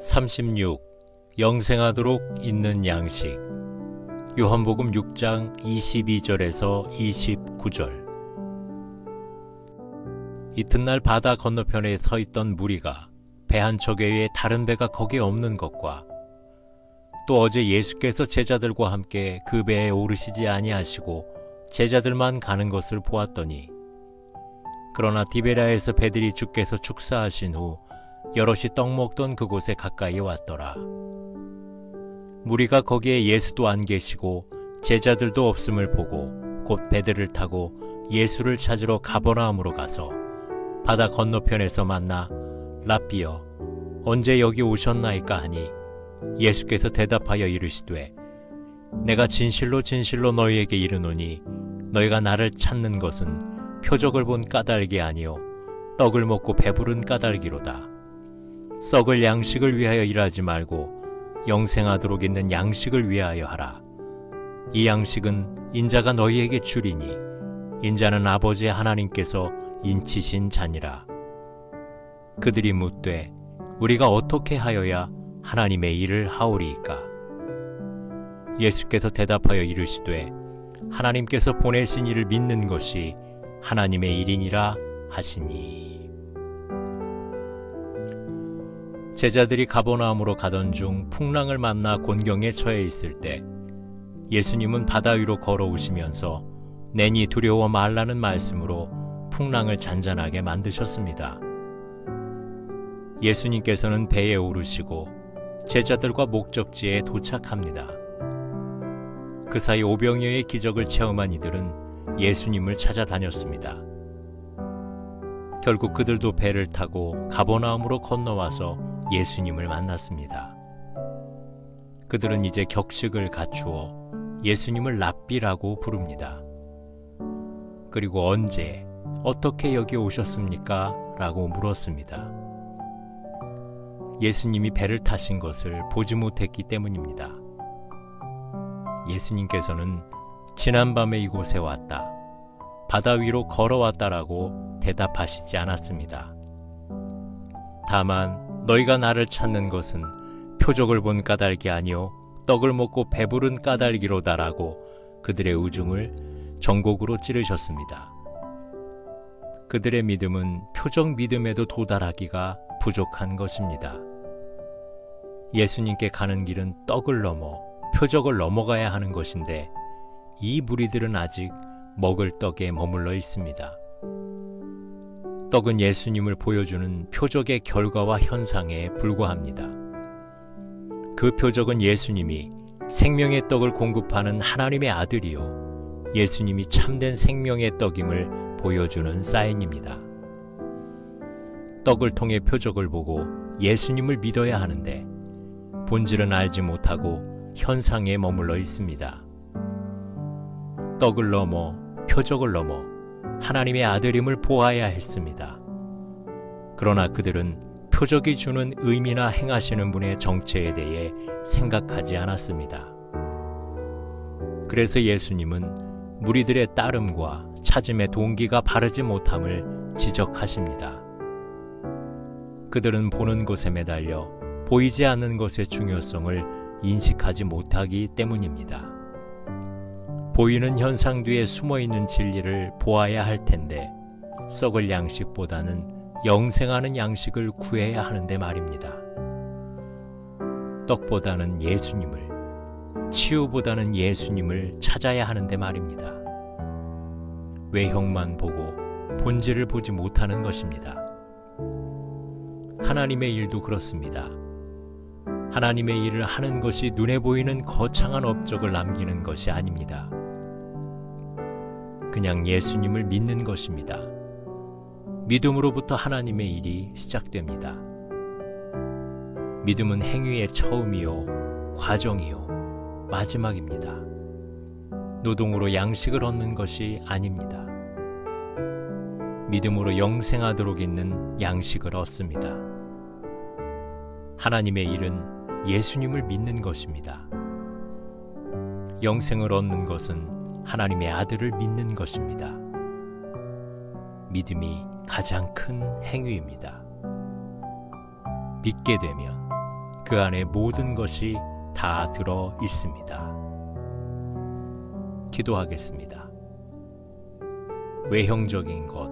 36. 영생하도록 있는 양식. 요한복음 6장 22절에서 29절. 이튿날 바다 건너편에 서 있던 무리가 배 한 척에 의해 다른 배가 거기에 없는 것과 또 어제 예수께서 제자들과 함께 그 배에 오르시지 아니하시고 제자들만 가는 것을 보았더니, 그러나 디베랴에서 배들이 주께서 축사하신 후 여럿이 떡 먹던 그곳에 가까이 왔더라. 무리가 거기에 예수도 안 계시고 제자들도 없음을 보고 곧 배들을 타고 예수를 찾으러 가버나움으로 가서 바다 건너편에서 만나 랍비여, 언제 여기 오셨나이까 하니, 예수께서 대답하여 이르시되, 내가 진실로 진실로 너희에게 이르노니 너희가 나를 찾는 것은 표적을 본 까닭이 아니요 떡을 먹고 배부른 까닭이로다. 썩을 양식을 위하여 일하지 말고 영생하도록 있는 양식을 위하여 하라. 이 양식은 인자가 너희에게 주리니 인자는 아버지 하나님께서 인치신 자니라. 그들이 묻되, 우리가 어떻게 하여야 하나님의 일을 하오리이까? 예수께서 대답하여 이르시되, 하나님께서 보내신 이를 믿는 것이 하나님의 일이니라 하시니. 제자들이 가버나움으로 가던 중 풍랑을 만나 곤경에 처해 있을 때 예수님은 바다 위로 걸어오시면서 내니 두려워 말라는 말씀으로 풍랑을 잔잔하게 만드셨습니다. 예수님께서는 배에 오르시고 제자들과 목적지에 도착합니다. 그 사이 오병이어의 기적을 체험한 이들은 예수님을 찾아다녔습니다. 결국 그들도 배를 타고 가버나움으로 건너와서 예수님을 만났습니다. 그들은 이제 격식을 갖추어 예수님을 랍비라고 부릅니다. 그리고 언제, 어떻게 여기 오셨습니까? 라고 물었습니다. 예수님이 배를 타신 것을 보지 못했기 때문입니다. 예수님께서는 지난밤에 이곳에 왔다, 바다 위로 걸어왔다라고 대답하시지 않았습니다. 다만 너희가 나를 찾는 것은 표적을 본 까닭이 아니요 떡을 먹고 배부른 까닭이로다라고 그들의 우중을 전곡으로 찌르셨습니다. 그들의 믿음은 표적 믿음에도 도달하기가 부족한 것입니다. 예수님께 가는 길은 떡을 넘어 표적을 넘어가야 하는 것인데, 이 무리들은 아직 먹을 떡에 머물러 있습니다. 떡은 예수님을 보여주는 표적의 결과와 현상에 불과합니다. 그 표적은 예수님이 생명의 떡을 공급하는 하나님의 아들이요 예수님이 참된 생명의 떡임을 보여주는 사인입니다. 떡을 통해 표적을 보고 예수님을 믿어야 하는데 본질은 알지 못하고 현상에 머물러 있습니다. 떡을 넘어 표적을 넘어 하나님의 아들임을 보아야 했습니다. 그러나 그들은 표적이 주는 의미나 행하시는 분의 정체에 대해 생각하지 않았습니다. 그래서 예수님은 무리들의 따름과 찾음의 동기가 바르지 못함을 지적하십니다. 그들은 보는 것에 매달려 보이지 않는 것의 중요성을 인식하지 못하기 때문입니다. 보이는 현상 뒤에 숨어있는 진리를 보아야 할 텐데, 썩을 양식보다는 영생하는 양식을 구해야 하는데 말입니다. 떡보다는 예수님을, 치유보다는 예수님을 찾아야 하는데 말입니다. 외형만 보고 본질을 보지 못하는 것입니다. 하나님의 일도 그렇습니다. 하나님의 일을 하는 것이 눈에 보이는 거창한 업적을 남기는 것이 아닙니다. 그냥 예수님을 믿는 것입니다. 믿음으로부터 하나님의 일이 시작됩니다. 믿음은 행위의 처음이요 과정이요 마지막입니다. 노동으로 양식을 얻는 것이 아닙니다. 믿음으로 영생하도록 있는 양식을 얻습니다. 하나님의 일은 예수님을 믿는 것입니다. 영생을 얻는 것은 하나님의 아들을 믿는 것입니다. 믿음이 가장 큰 행위입니다. 믿게 되면 그 안에 모든 것이 다 들어 있습니다. 기도하겠습니다. 외형적인 것,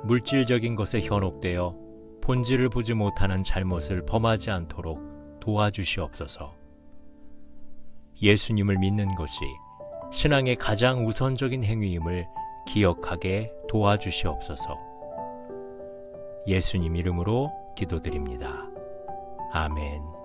물질적인 것에 현혹되어 본질을 보지 못하는 잘못을 범하지 않도록 도와주시옵소서. 예수님을 믿는 것이 신앙의 가장 우선적인 행위임을 기억하게 도와주시옵소서. 예수님 이름으로 기도드립니다. 아멘.